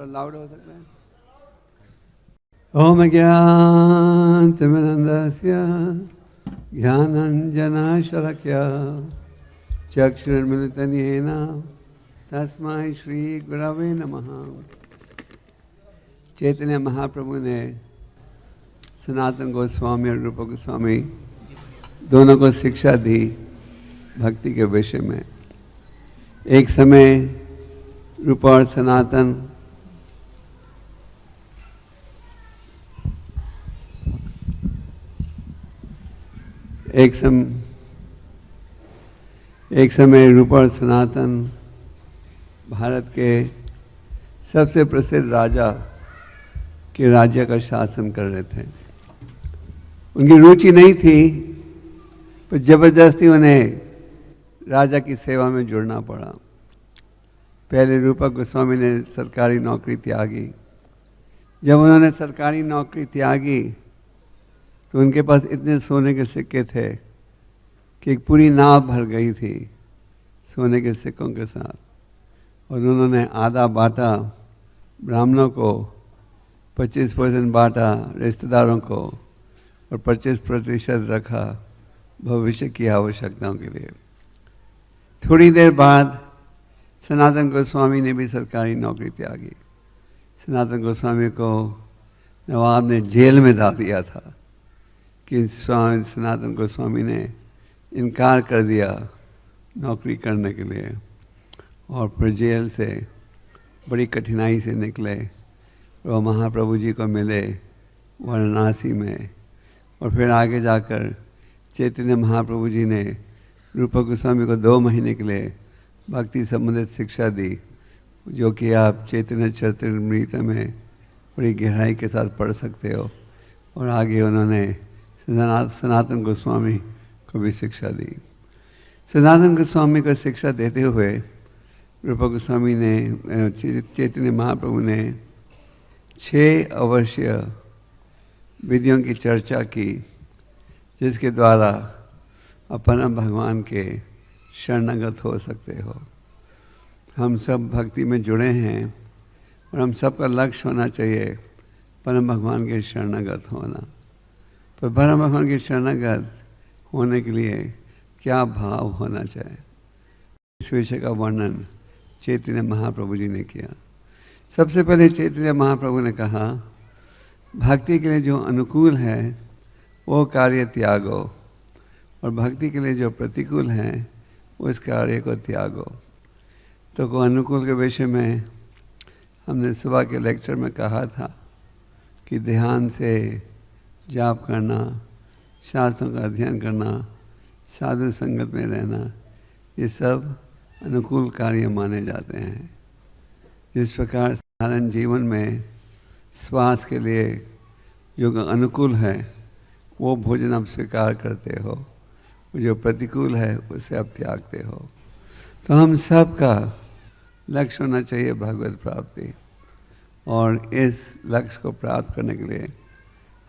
थोड़ा लाउड हो सकता है। ओम ज्ञानतिमिरन्धस्य ज्ञानाञ्जनशलाकया चक्षुरुन्मिलितं येन तस्मै श्री गुरवे नमः। चैतन्य महाप्रभु ने सनातन गोस्वामी और रूप गोस्वामी दोनों को शिक्षा दी भक्ति के विषय में। एक समय रूप और सनातन एक समय रूप और सनातन भारत के सबसे प्रसिद्ध राजा के राज्य का शासन कर रहे थे। उनकी रुचि नहीं थी, पर जबरदस्ती उन्हें राजा की सेवा में जुड़ना पड़ा। पहले रूपक गोस्वामी ने सरकारी नौकरी त्यागी। जब उन्होंने सरकारी नौकरी त्यागी तो उनके पास इतने सोने के सिक्के थे कि एक पूरी नाव भर गई थी सोने के सिक्कों के साथ। और उन्होंने आधा बांटा ब्राह्मणों को, 25% बांटा रिश्तेदारों को और 25% रखा भविष्य की आवश्यकताओं के लिए। थोड़ी देर बाद सनातन गोस्वामी ने भी सरकारी नौकरी त्यागी। सनातन गोस्वामी को नवाब ने जेल में डाल दिया था कि सनातन गोस्वामी ने इनकार कर दिया नौकरी करने के लिए, और फिर जेल से बड़ी कठिनाई से निकले और महाप्रभु जी को मिले वाराणसी में। और फिर आगे जाकर चैतन्य महाप्रभु जी ने रूप गोस्वामी को 2 महीने के लिए भक्ति संबंधित शिक्षा दी, जो कि आप चैतन्य चरितामृत में बड़ी गहराई के साथ पढ़ सकते हो। और आगे उन्होंने सनातन गोस्वामी को भी शिक्षा दी। सनातन गोस्वामी को शिक्षा देते हुए रूप गोस्वामी ने चैतन्य महाप्रभु ने 6 अवश्य विधियों की चर्चा की, जिसके द्वारा आप परम भगवान के शरणागत हो सकते हो। हम सब भक्ति में जुड़े हैं और हम सबका लक्ष्य होना चाहिए परम भगवान के शरणागत होना। पर परम भगवान के शरणागत होने के लिए क्या भाव होना चाहिए, इस विषय का वर्णन चैतन्य महाप्रभु जी ने किया। सबसे पहले चैतन्य महाप्रभु ने कहा, भक्ति के लिए जो अनुकूल है वो कार्य त्यागो, और भक्ति के लिए जो प्रतिकूल है उस कार्य को त्यागो। तो को अनुकूल के विषय में हमने सुबह के लेक्चर में कहा था कि ध्यान से जाप करना, शास्त्रों का अध्ययन करना, साधु संगत में रहना, ये सब अनुकूल कार्य माने जाते हैं। जिस प्रकार साधारण जीवन में श्वास के लिए जो अनुकूल है वो भोजन आप स्वीकार करते हो, जो प्रतिकूल है उसे आप त्यागते हो। तो हम सब का लक्ष्य होना चाहिए भगवत प्राप्ति, और इस लक्ष्य को प्राप्त करने के लिए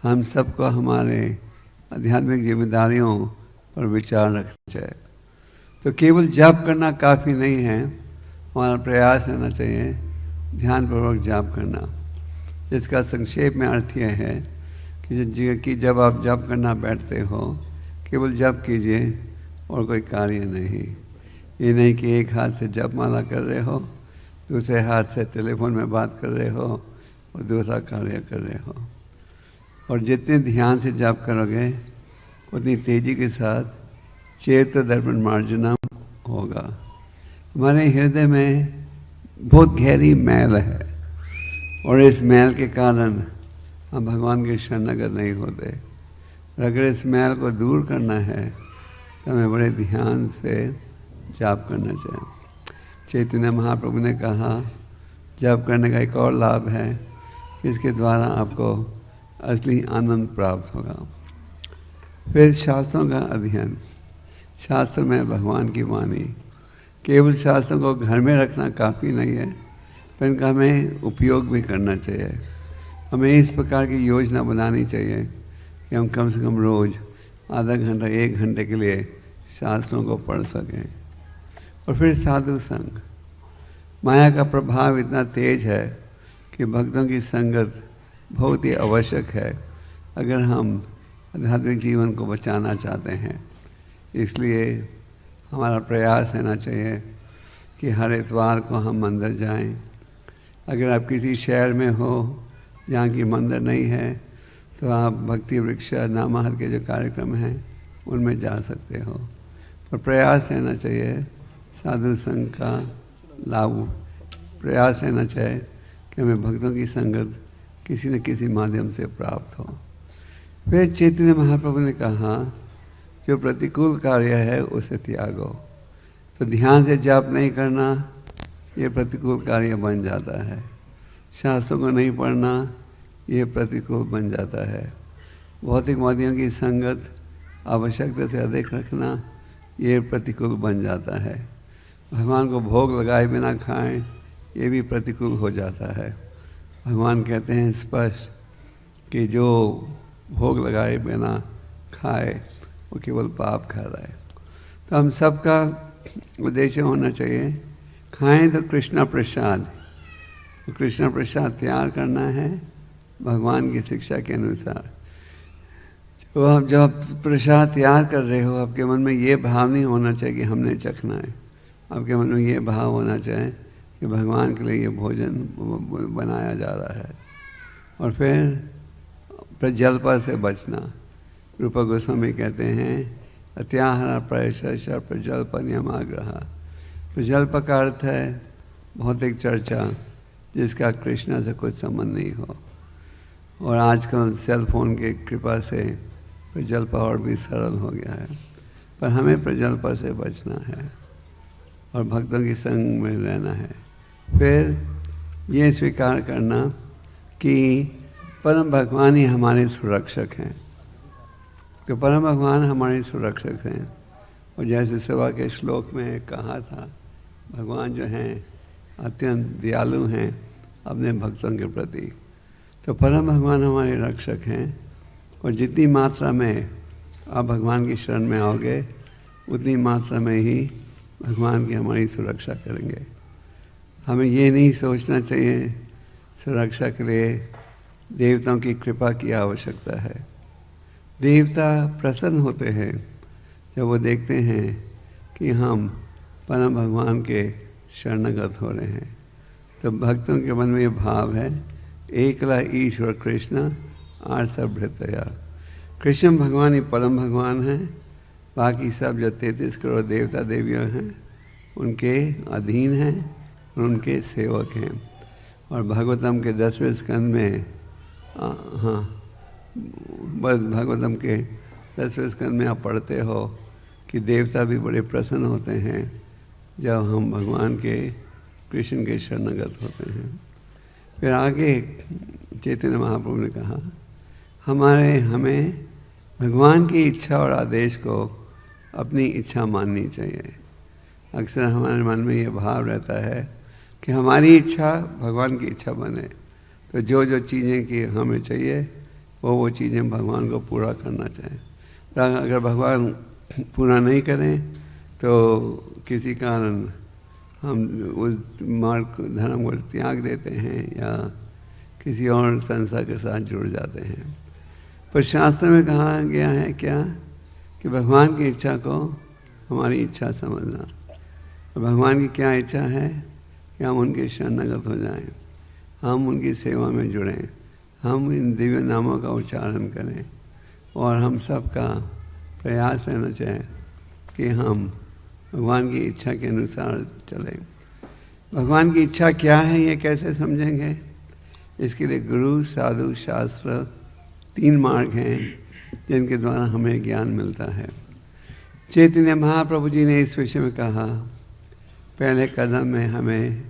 हम सबको हमारे आध्यात्मिक जिम्मेदारियों पर विचार रखना चाहिए। तो केवल जाप करना काफ़ी नहीं है, हमारा प्रयास रहना चाहिए ध्यानपूर्वक जाप करना। जिसका संक्षेप में अर्थ यह है कि जब आप जाप करना बैठते हो, केवल जप कीजिए और कोई कार्य नहीं। ये नहीं कि एक हाथ से जप माला कर रहे हो, दूसरे हाथ से टेलीफोन में बात कर रहे हो और दूसरा कार्य कर रहे हो। और जितने ध्यान से जप करोगे उतनी तेज़ी के साथ चेत दर्पण मार्जनम होगा। हमारे हृदय में बहुत गहरी मैल है, और इस मैल के कारण हम भगवान के शरणागत नहीं होते। अगर इस मैल को दूर करना है तो हमें बड़े ध्यान से जाप करना चाहिए। चैतन्य महाप्रभु ने कहा, जाप करने का एक और लाभ है कि इसके द्वारा आपको असली आनंद प्राप्त होगा। फिर शास्त्रों का अध्ययन, शास्त्र में भगवान की वाणी। केवल शास्त्रों को घर में रखना काफ़ी नहीं है, पर इनका हमें उपयोग भी करना चाहिए। हमें इस प्रकार की योजना बनानी चाहिए कि हम कम से कम रोज़ आधा घंटा 1 घंटे के लिए शास्त्रों को पढ़ सकें। और फिर साधु संग, माया का प्रभाव इतना तेज है कि भक्तों की संगत बहुत ही आवश्यक है अगर हम आध्यात्मिक जीवन को बचाना चाहते हैं। इसलिए हमारा प्रयास रहना चाहिए कि हर इतवार को हम मंदिर जाएं। अगर आप किसी शहर में हो जहाँ की मंदिर नहीं है तो आप भक्ति वृक्ष नामाहत के जो कार्यक्रम हैं उनमें जा सकते हो। पर प्रयास रहना चाहिए साधु संघ का लाभ, प्रयास रहना चाहिए कि हमें भक्तों की संगत किसी न किसी माध्यम से प्राप्त हो। फिर चैतन्य महाप्रभु ने कहा जो प्रतिकूल कार्य है उसे त्यागो। तो ध्यान से जाप नहीं करना ये प्रतिकूल कार्य बन जाता है, शास्त्रों को नहीं पढ़ना ये प्रतिकूल बन जाता है, भौतिकवादियों की संगत आवश्यकता से अधिक रखना ये प्रतिकूल बन जाता है, भगवान को भोग लगाए बिना खाएं ये भी प्रतिकूल हो जाता है। भगवान कहते हैं स्पष्ट कि जो भोग लगाए बिना खाए वो केवल पाप खा रहा है। तो हम सबका उद्देश्य होना चाहिए खाएं तो कृष्णा प्रसाद, कृष्णा प्रसाद तैयार करना है भगवान की शिक्षा के अनुसार। तो आप जब प्रसाद तैयार कर रहे हो आपके मन में ये भाव नहीं होना चाहिए कि हमने चखना है, आपके मन में ये भाव होना चाहिए कि भगवान के लिए ये भोजन बनाया जा रहा है। और फिर प्रजल्पा से बचना। रूप गोस्वामी कहते हैं अत्याहार प्रयश प्रजल्प नियमाग्रह। प्रजल्प का अर्थ है भौतिक चर्चा जिसका कृष्ण से कुछ संबंध नहीं हो। और आजकल सेल फोन की कृपा से प्रजल्प और भी सरल हो गया है, पर हमें प्रजल्प से बचना है और भक्तों की संग में रहना है। फिर ये स्वीकार करना कि परम भगवान ही हमारे सुरक्षक हैं। तो परम भगवान हमारे सुरक्षक हैं। और जैसे सुबह के श्लोक में कहा था भगवान जो हैं अत्यंत दयालु हैं अपने भक्तों के प्रति। तो परम भगवान हमारे रक्षक हैं और जितनी मात्रा में आप भगवान की शरण में आओगे उतनी मात्रा में ही भगवान की हमारी सुरक्षा करेंगे। हमें ये नहीं सोचना चाहिए सुरक्षा के लिए देवताओं की कृपा की आवश्यकता है। देवता प्रसन्न होते हैं जब वो देखते हैं कि हम परम भगवान के शरणगत हो रहे हैं। तो भक्तों के मन में ये भाव है एकला ईश्वर कृष्ण आर्सभृतया। कृष्ण भगवान ही परम भगवान हैं, बाकी सब जो 33 करोड़ देवता देवियाँ हैं उनके अधीन हैं और उनके सेवक हैं। और भागवतम के 10वें स्कंद में भागवतम के 10वें स्कंद में आप पढ़ते हो कि देवता भी बड़े प्रसन्न होते हैं जब हम भगवान के कृष्ण के शरणगत होते हैं। फिर आगे चैतन्य महाप्रभु ने कहा हमें भगवान की इच्छा और आदेश को अपनी इच्छा माननी चाहिए। अक्सर हमारे मन में ये भाव रहता है कि हमारी इच्छा भगवान की इच्छा बने, तो जो जो चीज़ें कि हमें चाहिए वो चीज़ें भगवान को पूरा करना चाहिए। अगर भगवान पूरा नहीं करें तो किसी कारण हम उस मार्ग धर्म को त्याग देते हैं या किसी और संस्था के साथ जुड़ जाते हैं। पर शास्त्र में कहा गया है क्या कि भगवान की इच्छा को हमारी इच्छा समझना। और भगवान की क्या इच्छा है कि हम उनके शरणगत हो जाएं, हम उनकी सेवा में जुड़ें, हम इन दिव्य नामों का उच्चारण करें। और हम सबका प्रयास रहना चाहिए कि हम भगवान की इच्छा के अनुसार चलें। भगवान की इच्छा क्या है ये कैसे समझेंगे? इसके लिए गुरु साधु शास्त्र 3 मार्ग हैं जिनके द्वारा हमें ज्ञान मिलता है। चैतन्य महाप्रभु जी ने इस विषय में कहा पहले कदम में हमें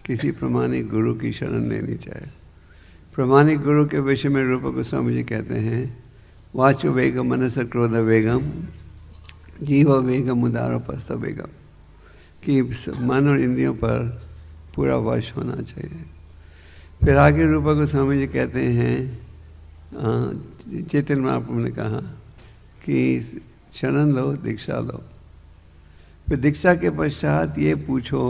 किसी प्रमाणिक गुरु की शरण लेनी चाहिए। प्रमाणिक गुरु के विषय में रूप गोस्वामी जी कहते हैं वाचो वेगम मनस क्रोध वेगम जीव वेगम उदारोपस्थ वेगम, कि मन और इंद्रियों पर पूरा वश होना चाहिए। फिर आगे रूप गोस्वामी जी कहते हैं चैतन्य महाप्रभु ने कहा कि शरण लो दीक्षा लो। फिर दीक्षा के पश्चात ये पूछो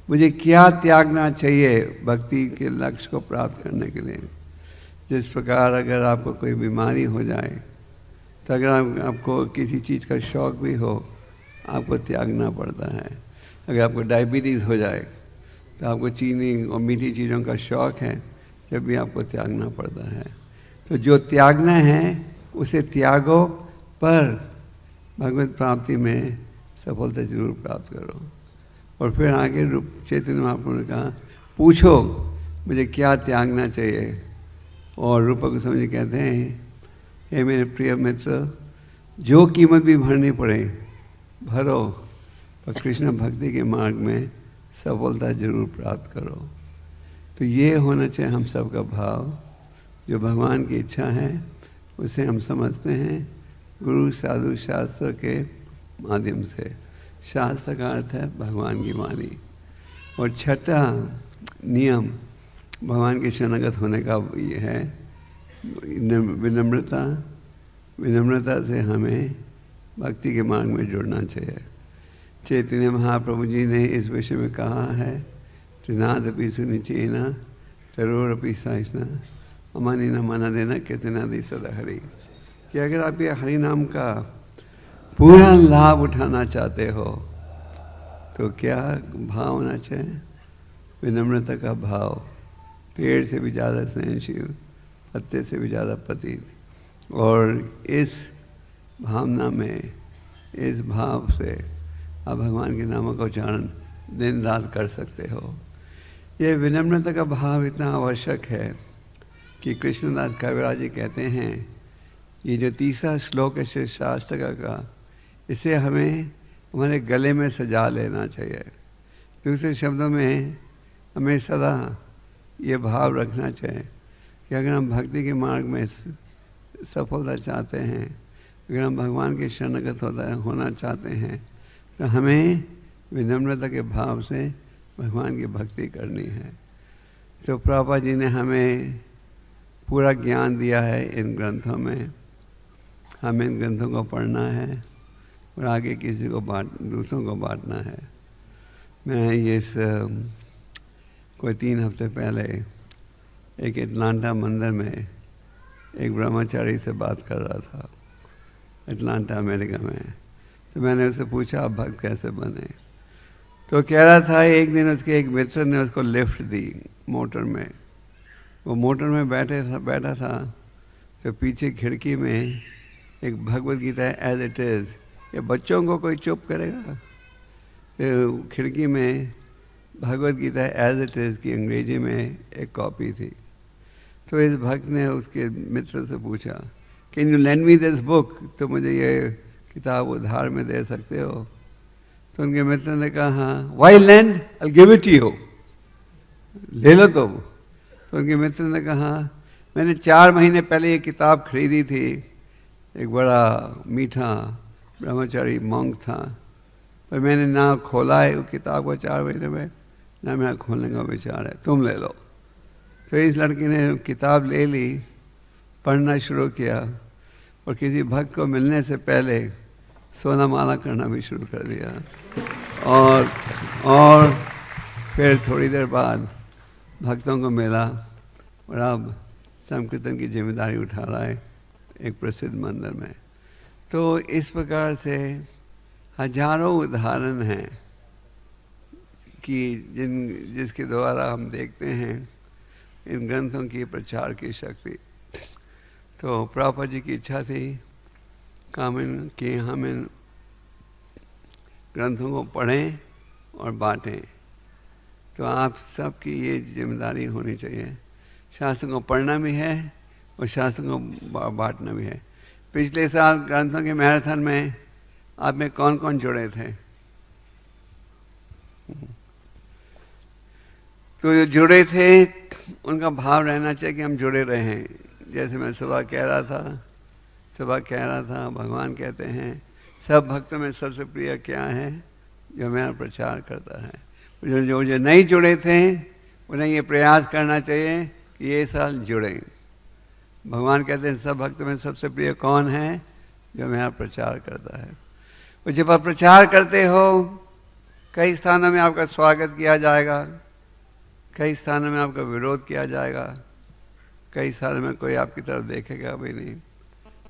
मुझे क्या त्यागना चाहिए भक्ति के लक्ष्य को प्राप्त करने के लिए। जिस प्रकार अगर आपको कोई बीमारी हो जाए तो अगर आपको किसी चीज़ का शौक़ भी हो आपको त्यागना पड़ता है। अगर आपको डायबिटीज़ हो जाए तो आपको चीनी और मीठी चीज़ों का शौक़ है, जब भी आपको त्यागना पड़ता है। तो जो त्यागना है उसे त्यागो, पर भगवत प्राप्ति में सफलता जरूर प्राप्त करो। और फिर आगे रूप चैतन्य महाप्रभु ने कहा, पूछो मुझे क्या त्यागना चाहिए। और रूप गोस्वामी जी कहते हैं, हे मेरे प्रिय मित्र, जो कीमत भी भरनी पड़े भरो, पर कृष्ण भक्ति के मार्ग में सफलता जरूर प्राप्त करो। तो ये होना चाहिए हम सबका भाव। जो भगवान की इच्छा है उसे हम समझते हैं गुरु साधु शास्त्र के माध्यम से। शास्त्र का अर्थ है भगवान की वाणी। और छठा नियम भगवान के शरणागत होने का ये है विनम्रता। विनम्रता से हमें भक्ति के मार्ग में जुड़ना चाहिए। चैतन्य महाप्रभु जी ने इस विषय में कहा है, त्रिनादपि सुनिचेना तरोरपि साइष्णा अमानी न मना देना कीर्तनादि सदा हरि। कि अगर आप ये हरि नाम का पूरा लाभ उठाना चाहते हो तो क्या भाव होना चाहिए? विनम्रता का भाव। पेड़ से भी ज़्यादा सहनशील, पत्ते से भी ज़्यादा पतित। और इस भावना में, इस भाव से आप भगवान के नामों का उच्चारण दिन रात कर सकते हो। ये विनम्रता का भाव इतना आवश्यक है कि कृष्णदास कविराज जी कहते हैं, ये जो तीसरा श्लोक है शास्त्र का, इसे हमें हमारे गले में सजा लेना चाहिए। दूसरे शब्दों में हमें सदा ये भाव रखना चाहिए कि अगर हम भक्ति के मार्ग में सफलता चाहते हैं, अगर हम भगवान के शरणागत होना चाहते हैं, तो हमें विनम्रता के भाव से भगवान की भक्ति करनी है। तो प्रभुपाद जी ने हमें पूरा ज्ञान दिया है इन ग्रंथों में। हमें इन ग्रंथों को पढ़ना है और आगे किसी को दूसरों को बांटना है। मैं ये कोई 3 हफ्ते पहले एक एटलांटा मंदिर में एक ब्रह्मचारी से बात कर रहा था, एटलांटा अमेरिका में। तो मैंने उससे पूछा आप भक्त कैसे बने। तो कह रहा था एक दिन उसके एक मित्र ने उसको लिफ्ट दी मोटर में। वो मोटर में बैठा था तो पीछे खिड़की में एक भगवत गीता है एज इट इज़। ये बच्चों को कोई चुप करेगा? तो खिड़की में Bhagavad Gita as it is की अंग्रेजी में एक कॉपी थी। तो इस भक्त ने उसके मित्र से पूछा, can you lend me this book? तो मुझे ये किताब उधार में दे सकते हो? तो उनके मित्र ने कहा, हाँ। Why land? I give it you, ले लो तुम। तो उनके मित्र ने कहा, मैंने 4 महीने पहले ये किताब खरीदी थी। एक बड़ा मीठा ब्रह्मचारी मॉन्क था, पर मैंने ना खोला है वो किताब को 4 महीने में, ना मेरा खोलने का विचार है, तुम ले लो। तो इस लड़की ने किताब ले ली, पढ़ना शुरू किया और किसी भक्त को मिलने से पहले सोना माला करना भी शुरू कर दिया। और फिर थोड़ी देर बाद भक्तों को मिला और अब संकीर्तन की जिम्मेदारी उठा रहा है एक प्रसिद्ध मंदिर में। तो इस प्रकार से हजारों उदाहरण हैं कि जिसके द्वारा हम देखते हैं इन ग्रंथों की प्रचार की शक्ति। तो प्रभुपाद जी की इच्छा थी कि हम इन ग्रंथों को पढ़ें और बांटें। तो आप सबकी ये जिम्मेदारी होनी चाहिए। शास्त्र को पढ़ना भी है और शास्त्र को बांटना भी है। पिछले साल ग्रंथों के मैराथन में आप में कौन कौन जुड़े थे? तो जो जुड़े थे उनका भाव रहना चाहिए कि हम जुड़े रहें। जैसे मैं सुबह कह रहा था भगवान कहते हैं सब भक्तों में सबसे प्रिय क्या है? जो मेरा प्रचार करता है। जो नहीं जुड़े थे उन्हें ये प्रयास करना चाहिए कि ये साल जुड़ें। भगवान कहते हैं सब भक्तों में सबसे प्रिय कौन है? जो मेरा प्रचार करता है। और जब आप प्रचार करते हो कई स्थानों में आपका स्वागत किया जाएगा, कई स्थानों में आपका विरोध किया जाएगा, कई स्थानों में कोई आपकी तरफ देखेगा भी नहीं,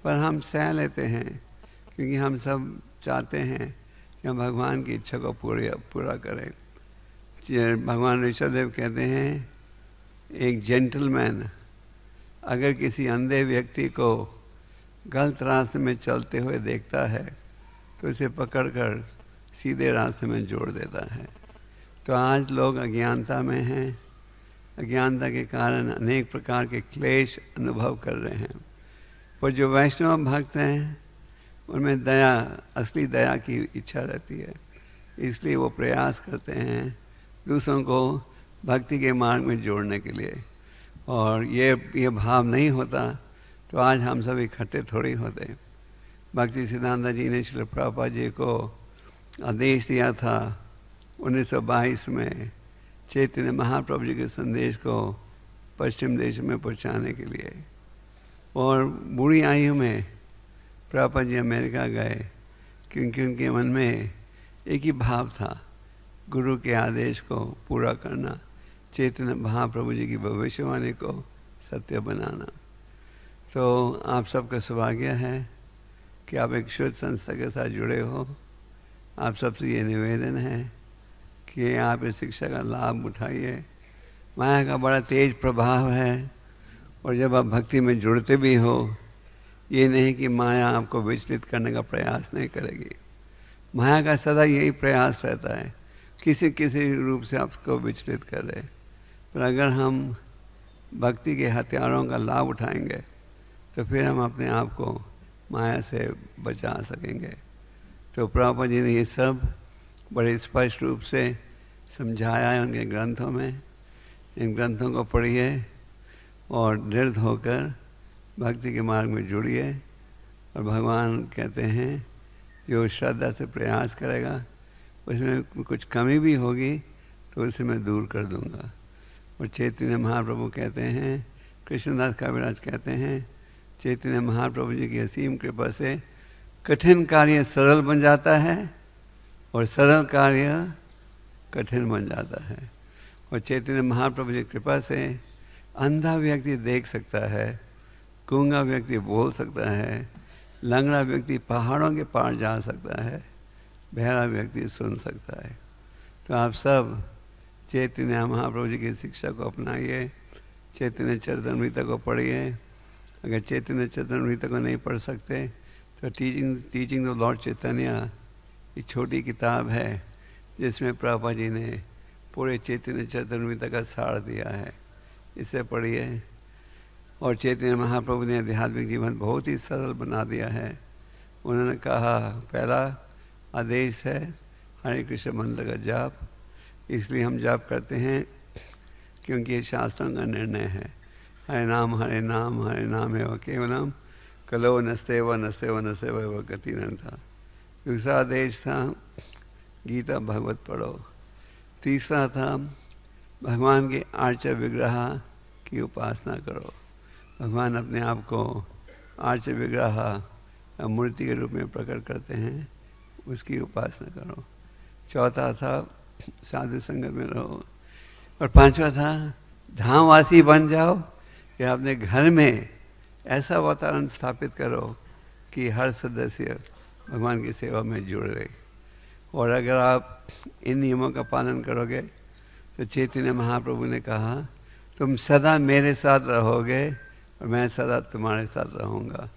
पर हम सह लेते हैं क्योंकि हम सब चाहते हैं कि हम भगवान की इच्छा को पूरा करें। भगवान ऋषभदेव कहते हैं एक जेंटलमैन अगर किसी अंधे व्यक्ति को गलत रास्ते में चलते हुए देखता है तो उसे पकड़कर सीधे रास्ते में जोड़ देता है। तो आज लोग अज्ञानता में हैं, अज्ञानता के कारण अनेक प्रकार के क्लेश अनुभव कर रहे हैं, पर जो वैष्णव भक्त हैं उनमें दया, असली दया की इच्छा रहती है, इसलिए वो प्रयास करते हैं दूसरों को भक्ति के मार्ग में जोड़ने के लिए। और ये भाव नहीं होता तो आज हम सब इकट्ठे थोड़ी होते। भक्ति सिद्धांत जी ने श्रील प्रभुपाद जी को आदेश दिया था 1922 में चैतन्य महाप्रभु जी के संदेश को पश्चिम देश में पहुंचाने के लिए, और बूढ़ी आयु में प्रभुपाद जी अमेरिका गए क्योंकि उनके मन में एक ही भाव था, गुरु के आदेश को पूरा करना, चैतन्य महाप्रभु जी की भविष्यवाणी को सत्य बनाना। तो आप सबका सौभाग्य है कि आप एक शुद्ध संस्था के साथ जुड़े हो। आप सबसे ये निवेदन है कि आप इस शिक्षा का लाभ उठाइए। माया का बड़ा तेज प्रभाव है, और जब आप भक्ति में जुड़ते भी हो, ये नहीं कि माया आपको विचलित करने का प्रयास नहीं करेगी। माया का सदा यही प्रयास रहता है किसी किसी रूप से आपको विचलित करे, पर अगर हम भक्ति के हथियारों का लाभ उठाएंगे तो फिर हम अपने आप को माया से बचा सकेंगे। तो प्रभुपाद जी ने ये सब बड़े स्पष्ट रूप से समझाया है उनके ग्रंथों में। इन ग्रंथों को पढ़िए और दृढ़ होकर भक्ति के मार्ग में जुड़िए। और भगवान कहते हैं जो श्रद्धा से प्रयास करेगा उसमें कुछ कमी भी होगी तो उसे मैं दूर कर दूंगा। और चैतन्य महाप्रभु कहते हैं, कृष्णदास कविराज कहते हैं, चैतन्य महाप्रभु जी की असीम कृपा से कठिन कार्य सरल बन जाता है और सरल कार्य कठिन बन जाता है। और चैतन्य महाप्रभु जी की कृपा से अंधा व्यक्ति देख सकता है, गूंगा व्यक्ति बोल सकता है, लंगड़ा व्यक्ति पहाड़ों के पार जा सकता है, बहरा व्यक्ति सुन सकता है। तो आप सब चैतन्य महाप्रभु जी की शिक्षा को अपनाइए, चैतन्य चरितामृत को पढ़िए। अगर चैतन्य चरितामृत को नहीं पढ़ सकते तो टीचिंग द लॉर्ड चैतन्य एक छोटी किताब है जिसमें प्रभुपाद जी ने पूरे चैतन्य चरितामृत का सार दिया है, इसे पढ़िए। और चैतन्य महाप्रभु ने आध्यात्मिक जीवन बहुत ही सरल बना दिया है। उन्होंने कहा पहला आदेश है हरे कृष्ण मंत्र का जाप, इसलिए हम जाप करते हैं क्योंकि ये शास्त्रों का निर्णय है। हरे नाम एवं केवलम कलो नस्ते व गति न था। दूसरा आदेश था गीता भगवत पढ़ो। तीसरा था भगवान के आर्च विग्रह की उपासना करो। भगवान अपने आप को आर्च विग्रह मूर्ति के रूप में प्रकट करते हैं, उसकी उपासना करो। चौथा था साधु संगत में रहो। और पांचवा था धामवासी बन जाओ, कि अपने घर में ऐसा वातावरण स्थापित करो कि हर सदस्य भगवान की सेवा में जुड़ रहे। और अगर आप इन नियमों का पालन करोगे तो चैतन्य महाप्रभु ने कहा तुम सदा मेरे साथ रहोगे और मैं सदा तुम्हारे साथ रहूँगा।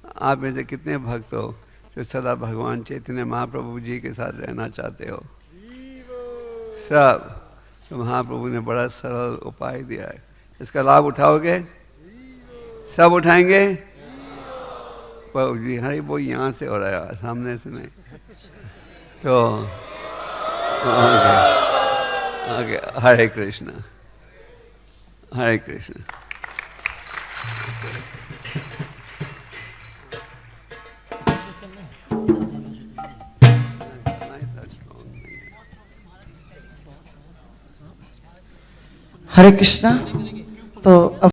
आप में से कितने भक्त हो जो सदा भगवान चैतन्य महाप्रभु जी के साथ रहना चाहते हो? सब। तो महाप्रभु ने बड़ा सरल उपाय दिया है, इसका लाभ उठाओगे? सब उठाएंगे? पर जी हरे वो यहाँ से हो रहा है, सामने से नहीं। तो आगे हरे कृष्ण हरे कृष्ण। हरे कृष्णा। तो अब